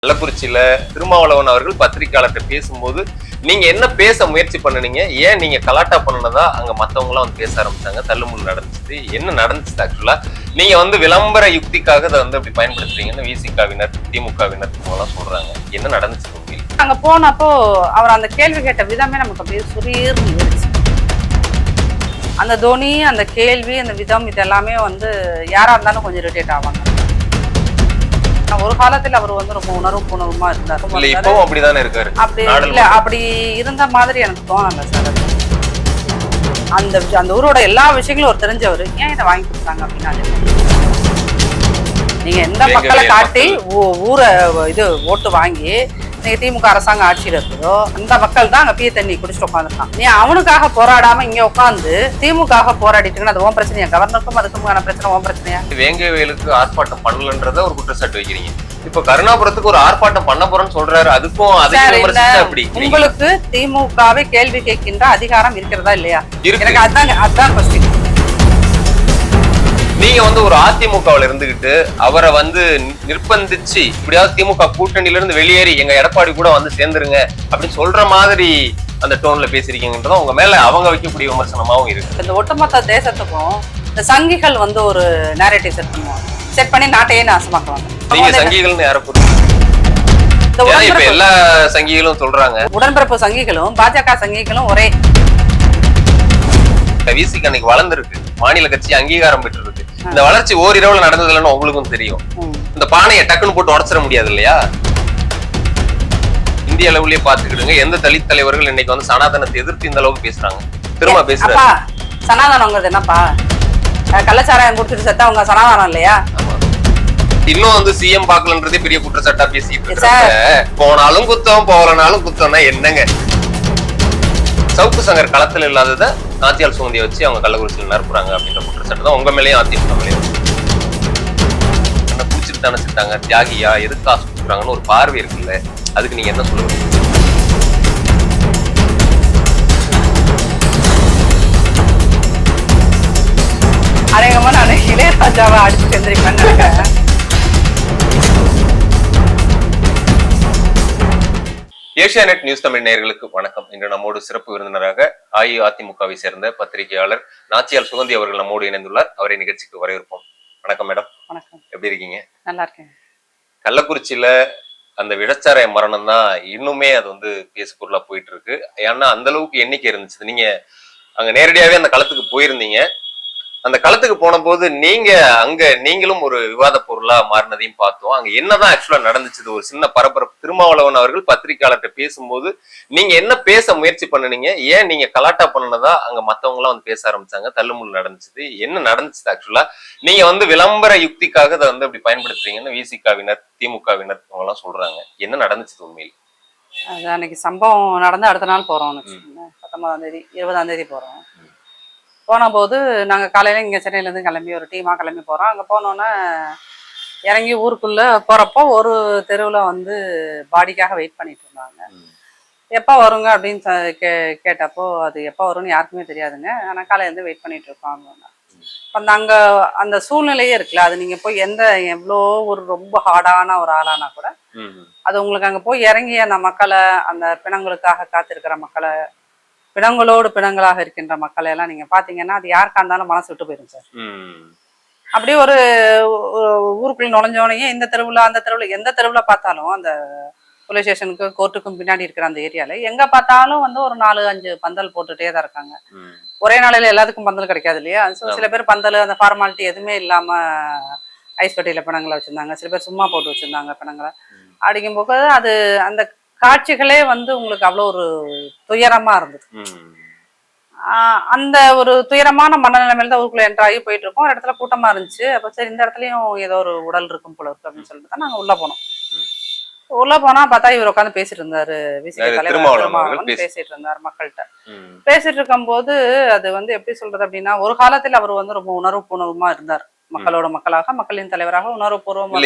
கள்ளக்குறிச்சியில திருமாவளவன் அவர்கள் பத்திரிகையாளர்கிட்ட பேசும்போது நீங்க என்ன பேச முயற்சி பண்ணுனீங்க, ஏன் நீங்க கலாட்டா பண்ணனதா அங்க மத்தவங்க எல்லாம் பேச ஆரம்பிச்சாங்க, தள்ளுமுள் நடந்துச்சு, என்ன நடந்துச்சு? ஆக்சுவலா நீங்க விளம்பர யுக்திக்காக அதை அப்படி பயன்படுத்துறீங்கன்னு விசிகாவினர் திமுகவினர் எல்லாம் சொல்றாங்க. என்ன நடந்துச்சு உண்மையில்? அங்க போனப்போ அவர் அந்த கேள்வி கேட்ட விதமே நமக்கு அப்படியே சுரீர்னு இருந்துச்சு. அந்த தோனி, அந்த கேள்வி, அந்த விதம் இதெல்லாமே யாரா இருந்தாலும் கொஞ்சம் இரிட்டேட் ஆவாங்க. ஒரு காலத்துல அவர் ரொம்ப உணர்வுமா இருந்தார். இப்பவும் அப்படிதானே இருக்காரு. அப்படி இல்ல, அப்படி இருந்த மாதிரி எனக்கு தோணல சார். அந்த ஊரோட எல்லா விஷயங்களும் ஒரு தெரிஞ்சவர் ஏன் இதை வாங்கி கொடுத்தாங்க அப்படின்னா, நீங்க எந்த மக்களை காட்டி ஊரை ஓட்டு வாங்கி நீங்க திமுக அரசாங்கம் ஆட்சியில் இருக்குதோ அந்த மக்கள் தான் அங்க பிய தண்ணி குடிச்சிட்டு உட்காந்துருக்கான். நீ அவனுக்காக போராடாம இங்க உட்காந்து திமுக போராடிட்டு அது ஓன் பிரச்சனையா? கவர்னருக்கும் அதுக்குமான பிரச்சனை ஓன் பிரச்சனையா? வேங்கவேலுக்கு ஆர்ப்பாட்டம் பண்ணலன்றத ஒரு குற்றச்சாட்டு வைக்கிறீங்க. இப்ப கருணாபுரத்துக்கு ஒரு ஆர்ப்பாட்டம் பண்ண போறேன்னு சொல்றாரு. அதுக்கும் அப்படி உங்களுக்கு திமுகவை கேள்வி கேட்கின்ற அதிகாரம் இருக்கிறதா இல்லையா? எனக்கு அதான் கொஸ்டின். நீங்க ஒரு அதிமுகவில் இருந்துகிட்டு அவரை நிர்பந்திச்சு இப்படியாவது திமுக கூட்டணியில இருந்து வெளியேறி எங்க எடப்பாடி கூட சேர்ந்துருங்க அப்படின்னு சொல்ற மாதிரி அந்த டோன்ல பேசிருக்கீங்கன்றதும் உங்க மேல அவங்க வைக்கக்கூடிய விமர்சனமாவும் இருக்கு. இந்த ஒட்டுமொத்த தேசத்துக்கும் இந்த சங்கிகள் ஒரு நேரேட்டிவ் செட் பண்ணி நாட்டையே நாசமாக்குவாங்க. நீங்க சங்கிகள்னு யார இப்ப எல்லா சங்கிகளும் சொல்றாங்க. உடன்பிறப்பு சங்கிகளும் பாஜக சங்கிகளும் ஒரே. விசிக அன்னைக்கு வளர்ந்துருக்கு, மாநில கட்சி அங்கீகாரம் பெற்று இருக்கு. இந்த வளர்ச்சி ஓரிரவுல நடந்ததுலன்னு உங்களுக்கும் தெரியும். இந்த பானையை டக்குன்னு போட்டு உடச்சிட முடியாது இல்லையா? இந்திய அளவுலயே பாத்துக்கிடுங்க, எந்த தலித் தலைவர்கள் இன்னைக்கு சனாதனத்தை எதிர்த்து இந்த அளவுக்கு பேசுறாங்க, திரும்ப பேசுறாங்க. சனாதனங்கிறது என்னப்பா? கள்ளச்சாராயம் குடிச்சிட்டு செத்தா அவங்க சனாதனம் இல்லையா? இன்னும் சிஎம் பாக்கலன்றதே பெரிய குற்றச்சாட்டா பேசிட்டு இருக்காங்க. போனாலும் குத்தம் போகலனாலும் குத்தம்னா என்னங்க? சவுக்கு சங்கர் களத்துல இல்லாதத நாச்சியால் சுகந்தியை வச்சு அவங்க கள்ளக்குறிச்சியில் நிரப்புறாங்க அப்படின்ற குற்றச்சாட்டு தான் உங்க மேலேயும் அதிமுக மேலேயும். என்ன குடிச்சிட்டு தானே செத்தாங்க, தியாகியா, எதுக்கு காசு கொடுக்குறாங்கன்னு ஒரு பார்வை இருக்குல்ல, அதுக்கு நீங்க என்ன சொல்லுவீங்க? அநேகமா நான் இளையராஜாவை அடிச்சு செஞ்சிருப்பேன்னு நினைக்கிறேன். ஏசியாநெட் நியூஸ் தமிழ் நேயர்களுக்கு வணக்கம். இன்று நம்மோடு சிறப்பு விருந்தினராக அஇஅதிமுகவை சேர்ந்த பத்திரிகையாளர் நாச்சியால் சுகந்தி அவர்கள் நம்மோடு இணைந்துள்ளார். அவரை நிகழ்ச்சிக்கு வரவேற்போம். வணக்கம் மேடம். வணக்கம். எப்படி இருக்கீங்க? நல்லா இருக்கேன். கள்ளக்குறிச்சியில அந்த விடச்சாராய மரணம் தான் இன்னுமே அது பேசு பொருளா போயிட்டு இருக்கு. ஏன்னா அந்த அளவுக்கு எண்ணிக்கை இருந்துச்சு. நீங்க அங்க நேரடியாவே அந்த களத்துக்கு போயிருந்தீங்க. அந்த களத்துக்கு போன போது நீங்களும் ஒரு விவாத பொருளா மாறினதையும் பார்த்தோம். அங்க என்னதான் ஆக்சுவலா நடந்துச்சு? ஒரு சின்ன பரபரப்பு. திருமாவளவன் அவர்கள் பத்திரிகையாளர்கிட்ட பேசும்போது நீங்க என்ன பேச முயற்சி பண்ணுனீங்க, ஏன் நீங்க கலாட்டா பண்ணனதா அங்க மத்தவங்க எல்லாம் பேச ஆரம்பிச்சாங்க, தள்ளுமுள் நடந்துச்சு, என்ன நடந்துச்சு? ஆக்சுவலா நீங்க விளம்பர யுக்திக்காக அதை அப்படி பயன்படுத்துறீங்கன்னு விசிகாவினர் திமுகவினர் அவங்க எல்லாம் சொல்றாங்க. என்ன நடந்துச்சு உண்மையில்? அது அன்னைக்கு சம்பவம் நடந்து அடுத்த நாள் போறோம். 19ஆம் தேதி 20ஆம் தேதி போறோம். போன போது நாங்கள் காலையில் இங்கே சென்னையிலேருந்து கிளம்பி ஒரு டீமாக கிளம்பி போகிறோம். அங்கே போனோன்னே இறங்கி ஊருக்குள்ளே போகிறப்போ ஒரு தெருவில் பாடிக்காக வெயிட் பண்ணிட்டு இருந்தாங்க. எப்போ வருங்க அப்படின்னு கேட்டப்போ அது எப்போ வரும்னு யாருக்குமே தெரியாதுங்க, ஆனால் காலையிலேருந்து வெயிட் பண்ணிட்டு இருக்கோம். அங்கே அந்த சூழ்நிலையே இருக்குல்ல, அது நீங்கள் போய் எவ்வளோ ஒரு ரொம்ப ஹார்டான ஒரு ஆளானா கூட அது உங்களுக்கு அங்கே போய் இறங்கி அந்த மக்களை, அந்த பிணங்களுக்காக காத்திருக்கிற மக்களை, பிணங்களோடு பிணங்களாக இருக்கின்ற மக்களை எல்லாம் நீங்க பாத்தீங்கன்னா அது யாருக்கா இருந்தாலும் மனசு விட்டு போயிடும் சார். அப்படியே ஒரு ஊருக்குள்ள நுழைஞ்சோனையே இந்த தெருவுல அந்த தெருவுல எந்த தெருவுல பார்த்தாலும் அந்த போலீஸ் ஸ்டேஷனுக்கு கோர்ட்டுக்கும் பின்னாடி இருக்கிற அந்த ஏரியால எங்க பார்த்தாலும் ஒரு 4-5 பந்தல் போட்டுட்டே தான் இருக்காங்க. ஒரே நாளையில எல்லாத்துக்கும் பந்தல் கிடைக்காது இல்லையா? சில பேர் பந்தல் அந்த ஃபார்மாலிட்டி எதுவுமே இல்லாம ஐஸ் பெட்டியில பிணங்களை வச்சிருந்தாங்க, சில பேர் சும்மா போட்டு வச்சிருந்தாங்க பிணங்களை. அடிக்கும் போது அது அந்த காட்சிகளே உங்களுக்கு அவ்வளோ ஒரு துயரமா இருந்தது. அந்த ஒரு துயரமான மனநிலைமையில தான் ஊருக்குள்ள என்ட்ராகி போயிட்டு இருக்கோம். ஒரு இடத்துல கூட்டமா இருந்துச்சு. அப்போ சரி இந்த இடத்துலயும் ஏதோ ஒரு உடல் இருக்கும் போல இருக்கு அப்படின்னு சொல்லிட்டு தான் நாங்க உள்ள போனோம். உள்ள போனா பார்த்தா இவர் உட்காந்து பேசிட்டு இருந்தாரு. விசிக தலைவர் பேசிட்டு இருந்தாரு மக்கள்கிட்ட. பேசிட்டு இருக்கும் போது அது எப்படி சொல்றது அப்படின்னா, ஒரு காலத்துல அவர் ரொம்ப உணர்வுமா இருந்தார். மக்களோட மக்களாக, மக்களின் தலைவராக உணர்வுபூர்வமா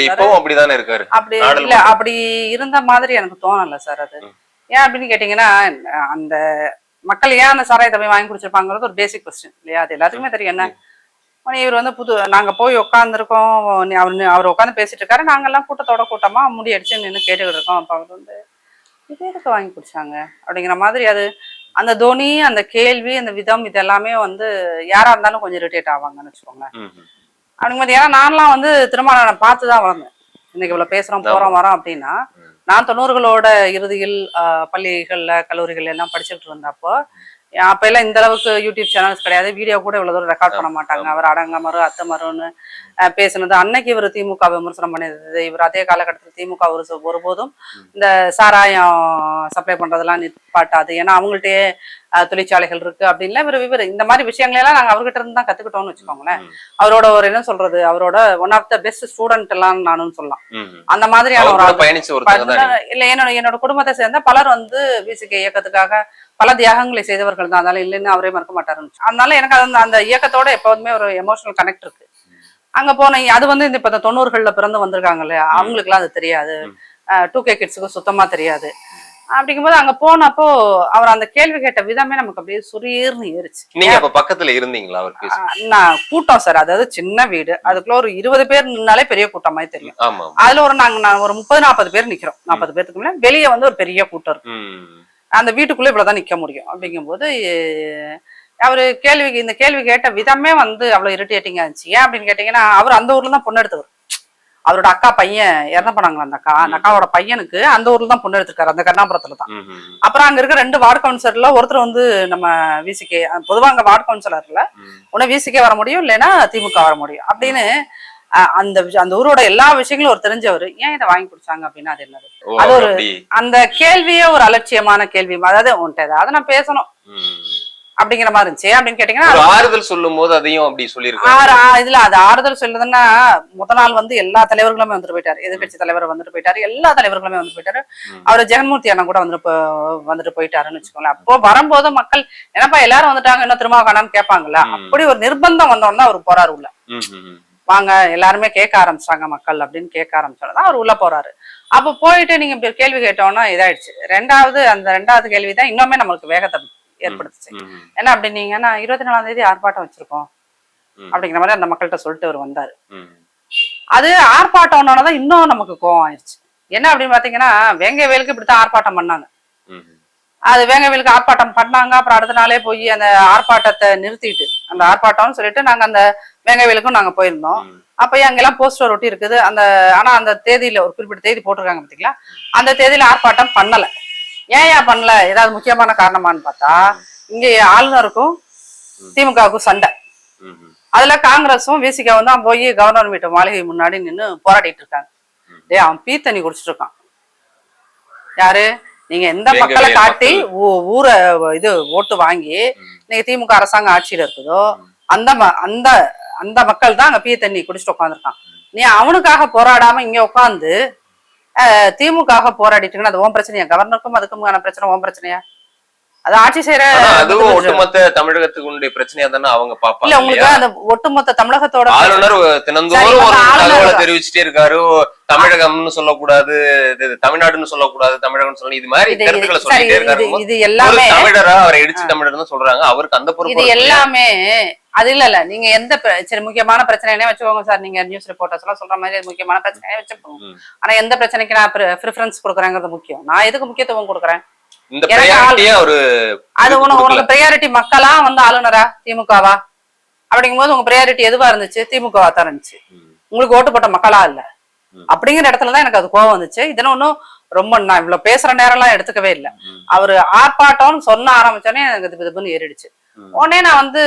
இருக்காரு. அப்படி இல்ல, அப்படி இருந்த மாதிரி எனக்கு தோணல சார். அது ஏன் அப்படின்னு கேட்டீங்கன்னா, அந்த மக்கள் ஏன் அந்த சாராயத்தை போய் வாங்கி குடிச்சிருப்பாங்கிறது ஒரு பேசிக் கொஸ்டின் இல்லையா? அது எல்லாத்துக்குமே தெரியும். என்ன உடனே இவர் வந்து நாங்க போய் உட்காந்துருக்கோம், அவர் உட்காந்து பேசிட்டு இருக்காரு, நாங்கெல்லாம் கூட்டத்தோட கூட்டமா முடி அடிச்சு நின்று கேட்டுக்கிட்டு இருக்கோம். அப்ப அவர் வந்து இது எதுக்கு வாங்கி குடிச்சாங்க அப்படிங்கிற மாதிரி, அது அந்த தொனி, அந்த கேள்வி, அந்த விதம், இது எல்லாமே வந்து யாரா இருந்தாலும் கொஞ்சம் இரிட்டேட் ஆவாங்கன்னு வச்சுக்கோங்களேன். அப்படிங்கும்போது ஏன்னா நான்லாம் வந்து திருமணம் பார்த்துதான் வளர்ந்தேன். இன்னைக்கு இவ்வளவு பேசுறோம் போறோம் வரோம் அப்படின்னா, நான் 90களோட இறுதியில் பள்ளிகள்ல கல்லூரிகள் எல்லாம் படிச்சுட்டு இருந்தப்போ, அப்ப எல்லாம் இந்த அளவுக்கு யூடியூப் சேனல்ஸ் கிடையாது, வீடியோ கூட இவ்வளவு தூரம் ரெக்கார்ட் பண்ண மாட்டாங்க. அவர் அடங்க மறு அத்தை மருன்னு பேசுனது, அன்னைக்கு இவர் திமுக விமர்சனம் பண்ணியது, இவர் அதே காலகட்டத்தில் திமுக ஒருபோதும் இந்த சாராயம் சப்ளை பண்றதெல்லாம் நிப்பாட்டாது, ஏன்னா அவங்கள்ட்டயே தொழிற்சாலைகள் இருக்கு அப்படின்ல இவர் இந்த மாதிரி விஷயங்கள் எல்லாம் நாங்க அவர்கிட்ட இருந்து தான் கத்துக்கிட்டோம்னு வச்சுக்கோங்களேன். அவரோட ஒரு என்ன சொல்றது, அவரோட one of the best student எல்லாம் நானும் சொல்லலாம். அந்த மாதிரியான ஒரு இல்ல, என்னோட குடும்பத்தை சேர்ந்த பலர் வந்து விசிகே இயக்கத்துக்காக பல தியாகங்களை செய்தவர்கள் தான், அதனால இல்லைன்னு அவரே மறக்க மாட்டாரு. அதனால எனக்கு அந்த இயக்கத்தோட எப்போதுமே ஒரு எமோஷனல் கனெக்ட் இருக்கு. அங்க போன அது வந்து இந்த இப்ப 90கள்ல பிறந்து வந்திருக்காங்க இல்லையா, அவங்களுக்கு எல்லாம் அது தெரியாது, 2K கிட்ஸுக்கு சுத்தமா தெரியாது. அப்படிங்கும்போது அங்க போனப்போ அவர் அந்த கேள்வி கேட்ட விதமே நமக்கு அப்படியே சுரீர்னு ஏறிச்சு. நீங்க அப்ப பக்கத்துல இருந்தீங்களா? நான் கூட்டம் சார், அதாவது சின்ன வீடு, அதுக்குள்ள ஒரு 20 பேர் நின்னாலே பெரிய கூட்டமாய் தெரியும். அதுல நாங்க ஒரு 30-40 பேர் நிக்கிறோம். 40 பேருக்கு மேல வெளியே வந்து ஒரு பெரிய கூட்டம் இருக்கு. அந்த வீட்டுக்குள்ள இவ்வளவுதான் நிக்க முடியும். அப்படிங்கும்போது அவரு இந்த கேள்வி கேட்ட விதமே வந்து அவ்வளவு இரிட்டேட்டிங்கா இருந்துச்சு. ஏன் அப்படின்னு கேட்டீங்கன்னா, அவர் அந்த ஊர்ல தான் பொண்ணு எடுத்தவர். அவரோட அக்கா பையன் இறந்து போனாங்களா, அந்த அக்காவோட பையனுக்கு அந்த ஊர்ல தான் பொண்ணு எடுத்திருக்காரு, அந்த கருணாபுரத்துல தான். அப்புறம் அங்க இருக்க 2 வார்டு கவுன்சிலர்ல ஒருத்தர் வந்து நம்ம விசிகே, பொதுவா அங்க வார்டு கவுன்சிலர்ல உடனே விசிகே வர முடியும், இல்லைன்னா திமுக வர முடியும் அப்படின்னு அந்த ஊரோட எல்லா விஷயங்களும் ஒரு தெரிஞ்சவர். ஏன் இதை வாங்கி குடிச்சாங்க அப்படின்னா அது என்னது, அது ஒரு அந்த கேள்வியே ஒரு அலட்சியமான கேள்வி. அதாவது உன்ட்ட ஏதாவது நான் பேசணும் அப்படிங்கிற மாதிரி இருந்துச்சு. அப்படின்னு கேட்டீங்கன்னா ஆறுதல் சொல்லும் போது அதையும் அப்படி சொல்லிருக்காரு. இதுல அது ஆறுதல் சொல்லுதுன்னா, முத நாள் வந்து எல்லா தலைவர்களுமே வந்துட்டு போயிட்டாரு, எதிர்கட்சி தலைவர் வந்துட்டு போயிட்டாரு, எல்லா தலைவர்களுமே வந்துட்டு போயிட்டாரு. அவரு ஜெகன்மூர்த்தி அண்ணா கூட வந்துட்டு போயிட்டாருன்னு வச்சுக்கோங்களேன். அப்போ வரும்போது மக்கள் என்னப்பா எல்லாரும் வந்துட்டாங்க, என்ன திரும்ப காணான்னு கேட்பாங்கல்ல, அப்படி ஒரு நிர்பந்தம் வந்தோம்னா அவர் போறாரு உள்ள. வாங்க எல்லாருமே கேட்க ஆரம்பிச்சாங்க மக்கள் அப்படின்னு கேட்க ஆரம்பிச்சோம்தான் அவர் உள்ள போறாரு. அப்ப போயிட்டு நீங்க இப்படி கேள்வி கேட்டோம்னா இதாயிடுச்சு. அந்த ரெண்டாவது கேள்விதான் இன்னுமே நம்மளுக்கு வேகத்தை ஏற்படுத்துச்சு. என்ன அப்படின்னீங்கன்னா, 24ஆம் தேதி ஆர்ப்பாட்டம் வச்சிருக்கோம் அப்படிங்கிற மாதிரி அந்த மக்கள்கிட்ட சொல்லிட்டு அவர் வந்தாரு. அது ஆர்ப்பாட்டம்னாலதான் இன்னும் நமக்கு கோவம் ஆயிடுச்சு. என்ன அப்படின்னு பாத்தீங்கன்னா, வேங்கை வேலுக்கு இப்படித்தான் ஆர்ப்பாட்டம் பண்ணாங்க. அது வேங்கை வேலுக்கு ஆர்ப்பாட்டம் பண்ணாங்க. அப்புறம் அடுத்த நாளே போய் அந்த ஆர்ப்பாட்டத்தை நிறுத்திட்டு, அந்த ஆர்ப்பாட்டம்னு சொல்லிட்டு நாங்க அந்த வேங்கை வேலுக்கும் நாங்க போயிருந்தோம். அப்ப அங்கெல்லாம் போஸ்டர் ஒட்டி இருக்குது. ஆனா அந்த தேதியில ஒரு குறிப்பிட்ட தேதி போட்டிருக்காங்க பாத்தீங்களா, அந்த தேதியில ஆர்ப்பாட்டம் பண்ணல. ஏன் பண்ணல, ஏதாவது முக்கியமான காரணமானு பார்த்தா, இங்க ஆளுநருக்கும் திமுகவுக்கும் சண்டை. அதுல காங்கிரஸும் விசிகாவும் தான் போய் கவர்னர் வீட்டு மாளிகை முன்னாடி நின்று போராடிட்டு இருக்காங்க. அவன் பீ தண்ணி குடிச்சிட்டு இருக்கான். யாரு, நீங்க எந்த மக்களை காட்டி ஊரை ஓட்டு வாங்கி நீங்க திமுக அரசாங்கம் ஆட்சியில இருக்குதோ அந்த அந்த அந்த மக்கள் தான் அங்க பீ தண்ணி குடிச்சிட்டு உட்காந்துருக்கான். நீ அவனுக்காக போராடாம இங்க உட்காந்து திமுக போராடிட்டு, அது ஓம் பிரச்சனையா? கவர்னருக்கும் அதுக்குமான பிரச்சனை ஓம் பிரச்சனையா? அது ஆட்சி செய்யற ஒட்டுமொத்த தமிழகத்துக்கு பிரச்சனையா தானே அவங்க பாப்பாங்க. இல்ல, உங்களுக்கு அந்த ஒட்டுமொத்த தமிழகத்தோட ஆளுநர் தினந்தோறும் ஒரு தகவலை தெரிவிச்சுட்டே இருக்காரு. தமிழகம்னு சொல்லக்கூடாது, தமிழ்நாடுன்னு சொல்லக்கூடாது, தமிழகம்னு சொல்லணும், இது மாதிரி கருத்துக்களை சொல்லிட்டே இருக்காரு. இது எல்லாமே தமிழரா அவரை இடிச்சு தமிழர்னு சொல்றாங்க. அவருக்கு அந்த பொறுப்பு இது எல்லாமே அது இல்ல. நீங்க எந்த சரி முக்கியமான பிரச்சனைனே வச்சுக்கோங்க சார், நீங்க நியூஸ் ரிப்போர்ட்டர்ஸ் எல்லாம் சொல்ற மாதிரி முக்கியமான பிரச்சனையே வச்சுக்கோங்க. ஆனா எந்த பிரச்சனைக்கு நான் ப்ரிஃபரன்ஸ் கொடுக்குறேங்கிறது முக்கியம். நான் எதுக்கு முக்கியத்துவம் கொடுக்குறேன்? அது உனக்கு பிரையாரிட்டி மக்களா வந்து ஆளுநரா திமுகவா? அப்படிங்கும் போது உங்க பிரையாரிட்டி எதுவா இருந்துச்சு? திமுகவா தான் இருந்துச்சு. உங்களுக்கு ஓட்டு போட்ட மக்களா இல்ல. அப்படிங்கிற இடத்துலதான் எனக்கு அது கோவம் வந்துச்சு. இதெல்லாம் ஒன்னும் ரொம்ப நான் இவ்வளவு பேசுற நேரம் எல்லாம் எடுத்துக்கவே இல்லை. அவரு ஆர்ப்பாட்டம்னு சொன்ன ஆரம்பிச்சோடனே எனக்கு திபுன்னு ஏறிடுச்சு. உடனே நான் வந்து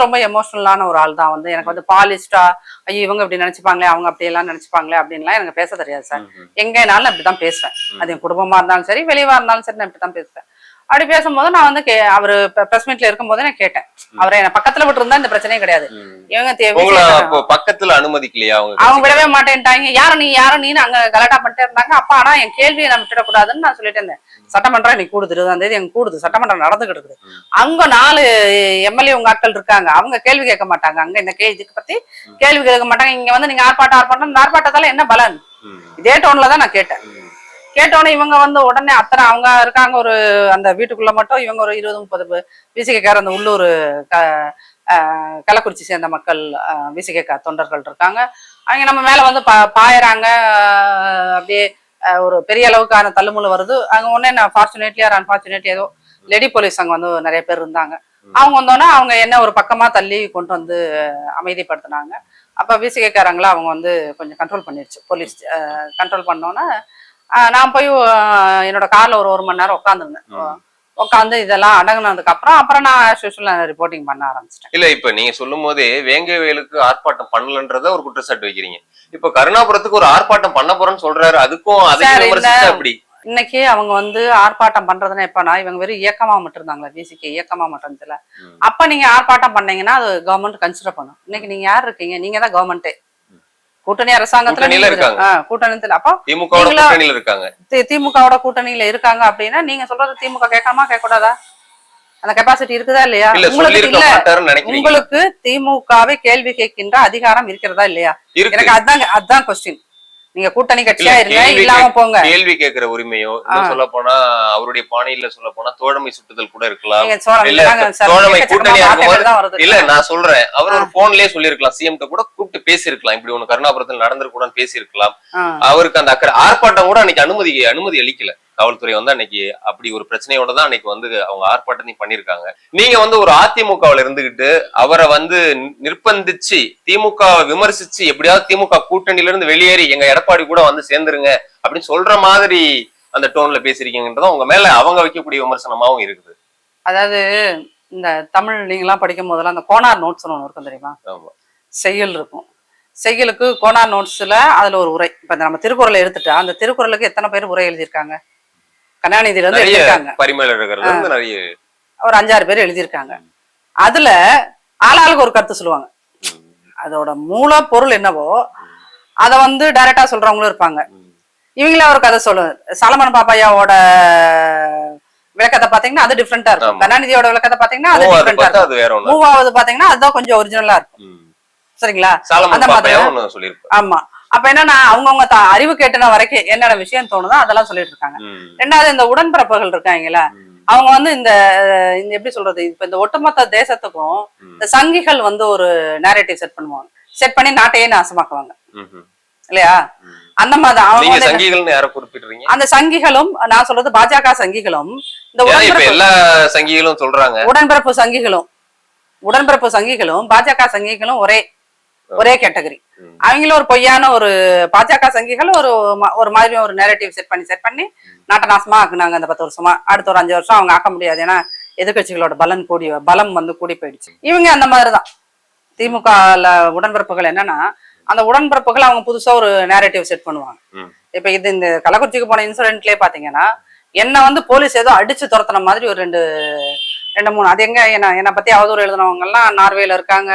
ரொம்ப எமோஷனலான ஒரு ஆள் தான். எனக்கு வந்து பாலிஸ்டா ஐயோ இவங்க இப்படி நினைச்சுப்பாங்களே, அவங்க அப்படி எல்லாம் நினைச்சுப்பாங்களே அப்படின்லாம் எனக்கு பேச தெரியாது சார். எங்கனாலும் அப்படிதான் பேசுவேன். அது என் குடும்பமா இருந்தாலும் சரி, வெளியவா இருந்தாலும் சரி, நான் இப்படிதான் பேசுவேன். அப்படி பேசும்போது நான் வந்து அவரு பிரஸ் மீட்ல இருக்கும் போது நான் கேட்டேன். அவரை என்ன பக்கத்துல விட்டு இருந்தா இந்த பிரச்சனையே கிடையாது. இவங்க பக்கத்துல அனுமதிக்கலையா? அவங்க விடவே மாட்டேன்ட்டாங்க. யாரும் நீ அங்க கலாட்டா பண்ணிட்டே இருந்தாங்க. அப்பா ஆனா என் கேள்வியை நான் விட்டுடக்கூடாதுன்னு நான் சொல்லிட்டு இருந்தேன். சட்டமன்றம் இன்னைக்கு கூடுது, 20ஆம் தேதி எங்க கூடுது, சட்டமன்றம் நடந்துகிட்டு இருக்குது. அங்க 4 எம்எல்ஏ உங்க ஆட்கள் இருக்காங்க. அவங்க கேள்வி கேட்க மாட்டாங்க. அங்க இந்த இதுக்கு பத்தி கேள்வி கேட்க மாட்டாங்க. இங்க வந்து நீங்க ஆர்ப்பாட்டம் இந்த ஆர்ப்பாட்டத்தால என்ன பலன்? இதே டோன்ல தான் நான் கேட்டேன். கேட்டோன்னே இவங்க வந்து உடனே அத்தனை அவங்க இருக்காங்க. ஒரு அந்த வீட்டுக்குள்ள மட்டும் இவங்க ஒரு 20-30 விசிகார அந்த உள்ளூர் கள்ளக்குறிச்சி சேர்ந்த மக்கள் விசிக தொண்டர்கள் இருக்காங்க. அவங்க நம்ம மேல வந்து பாயறாங்க. அப்படியே ஒரு பெரிய அளவுக்கான தள்ளுமுள்ளு வருது. அங்க ஒன்னே நான் ஃபார்ச்சுனேட்லி ஆர் அன்பார்ச்சுனேட்லி ஏதோ லேடி போலீஸ் அங்க வந்து நிறைய பேர் இருந்தாங்க. அவங்க வந்தோன்னா அவங்க என்ன ஒரு பக்கமா தள்ளி கொண்டு வந்து அமைதிப்படுத்தினாங்க. அப்ப விசிகக்காரங்கள அவங்க வந்து கொஞ்சம் கண்ட்ரோல் பண்ணிடுச்சு போலீஸ். கண்ட்ரோல் பண்ணோன்னா நான் போய் என்னோட கார்ல ஒரு மணி நேரம் உட்காந்துருந்தேன். உட்காந்து இதெல்லாம் அடங்கினதுக்கு அப்புறம் நான் ரிப்போர்ட்டிங் பண்ண ஆரம்பிச்சிட்டேன். இல்ல இப்ப நீங்க சொல்லும் போதே வேங்கவேலுக்கு ஆர்ப்பாட்டம் பண்ணலன்றத ஒரு குற்றச்சாட்டு வைக்கிறீங்க. இப்ப கருணாபுரத்துக்கு ஒரு ஆர்ப்பாட்டம் பண்ண போறேன்னு சொல்றாரு. அதுக்கும் அப்படி இன்னைக்கு அவங்க வந்து ஆர்ப்பாட்டம் பண்றதுன்னா எப்பனா இவங்க வெறும் இயக்கமா மட்டும் இருந்தாங்களா, விசிக இயக்கமா மட்டும் இருந்துல. அப்ப நீங்க ஆர்ப்பாட்டம் பண்ணீங்கன்னா அது கவர்மெண்ட் கன்சிடர் பண்ணும். இன்னைக்கு நீங்க யார் இருக்கீங்க? நீங்க தான் கவர்மெண்டே. கூட்டணி அரசாங்கத்துல இருக்காங்க. கூட்டணித்துல அப்போ திமுகவோட கூட்டணியில இருக்காங்க அப்படின்னா நீங்க சொல்றது திமுக கேட்காம கேட்க கூடாதா? அந்த கெப்பாசிட்டி இருக்குதா இல்லையா? உங்களுக்கு திமுகவை கேள்வி கேட்கின்ற அதிகாரம் இருக்கிறதா இல்லையா? எனக்கு அதுதான் கொஸ்டின். நீங்க கூட்டணி கட்சியா இருங்க, இல்லாம போங்க. கேள்வி கேட்கிற உரிமையோ சொல்ல போனா அவருடைய பாணியில சொல்ல போனா தோழமை சுட்டுதல் கூட இருக்கலாம். தோழமை கூட்டணி இல்ல நான் சொல்றேன். அவர் ஒரு போன்லயே சொல்லிருக்கலாம். சிஎம் கூட கூப்பிட்டு பேசிருக்கலாம். இப்படி ஒண்ணு கருணாபுரத்தில் நடந்திருக்கூடாது பேசிருக்கலாம். அவருக்கு அந்த அக்கறை ஆர்ப்பாட்டம் கூட அன்னைக்கு அனுமதி அளிக்கல. காவல்துறை வந்து அன்னைக்கு அப்படி ஒரு பிரச்சனையோட தான் அன்னைக்கு வந்து அவங்க ஆர்ப்பாட்டத்தையும் பண்ணிருக்காங்க. நீங்க வந்து ஒரு அதிமுகவுல இருந்துகிட்டு அவரை வந்து நிர்பந்திச்சு திமுக விமர்சிச்சு எப்படியாவது திமுக கூட்டணியில இருந்து வெளியேறி எங்க எடப்பாடி கூட வந்து சேர்ந்துருங்க அப்படின்னு சொல்ற மாதிரி அந்த டோன்ல பேசிருக்கீங்கன்றதும் உங்க மேல அவங்க வைக்கக்கூடிய விமர்சனமாவும் இருக்குது. அதாவது இந்த தமிழ் நீங்க எல்லாம் படிக்கும் போதெல்லாம் அந்த கோனார் நோட்ஸ் ஒண்ணு இருக்கும் தெரியுமா? செய்யுள் இருக்கும். செய்யுளுக்கு கோனார் நோட்ஸ்ல அதுல ஒரு உரை. இப்ப நம்ம திருக்குறளை எடுத்துட்டா அந்த திருக்குறளுக்கு எத்தனை பேர் உரை எழுதியிருக்காங்க? கருணாநிதியில இருந்து எழுதியிருக்காங்க. ஒரு 5-6 பேர் எழுதியிருக்காங்க. அதுல ஆளாளுக்கு ஒரு கருத்து சொல்லுவாங்க. அதோட மூல பொருள் என்னவோ அத வந்து டைரக்டா சொல்றவங்களும் இருப்பாங்க. இவங்கள ஒரு கதை சொல்லுவாங்க. சாலமன் பாப்பையாவோட விளக்கத்தை பாத்தீங்கன்னா அது டிஃப்ரெண்டா இருக்கும். கருணாநிதியோட விளக்கத்தை பாத்தீங்கன்னா அது டிஃப்ரெண்டா இருக்கும். மூவாவது பாத்தீங்கன்னா அதுதான் கொஞ்சம் ஒரிஜினலா இருக்கும். சரிங்களா? அந்த மாதிரி. ஆமா. அப்ப என்னன்னா அவங்கவுங்க அறிவு கேட்டுன வரைக்கும் என்னென்ன விஷயம் தோணுதோ அதெல்லாம் சொல்லிட்டு இருக்காங்க. ரெண்டாவது இந்த உடன்பிறப்புகள் இருக்காங்கல்ல, அவங்க வந்து இந்த எப்படி சொல்றது, இப்ப இந்த ஒட்டுமொத்த தேசத்துக்கும் இந்த சங்கிகள் வந்து ஒரு நேரேட்டிவ் செட் பண்ணுவாங்க. செட் பண்ணி நாட்டையே நாசமாக்குவாங்க இல்லையா? அந்த மாதிரி அவங்க அந்த சங்கிகளும் நான் சொல்றது பாஜக சங்கிகளும் இந்த எல்லா சங்கிகளும் சொல்றாங்க. உடன்பிறப்பு சங்கிகளும் பாஜக சங்கிகளும் ஒரே கேட்டகரி. அவங்களும் ஒரு பொய்யான ஒரு பாஜக சங்கிகள் ஒரு மாதிரி ஒரு நேரேட்டிவ் செட் பண்ணி நாட்டை நாசமா ஆக்குனாங்க. அந்த 10 வருஷமா. அடுத்த ஒரு 5 வருஷம் அவங்க ஆக்க முடியாது. ஏன்னா எதிர்கட்சிகளோட பலம் வந்து கூடி போயிடுச்சு. இவங்க அந்த மாதிரிதான். திமுக உடன்பிறப்புகள் என்னன்னா அந்த உடன்பிறப்புகள் அவங்க புதுசா ஒரு நேரேட்டிவ் செட் பண்ணுவாங்க. இப்ப இது இந்த கள்ளக்குறிச்சிக்கு போன இன்சிடென்ட்லயே பாத்தீங்கன்னா என்ன வந்து போலீஸ் ஏதோ அடிச்சு துரத்துன மாதிரி ஒரு 2-3 அது எங்க என்னை பத்தி அவதூறு எழுதினவங்க எல்லாம் நார்வேல இருக்காங்க,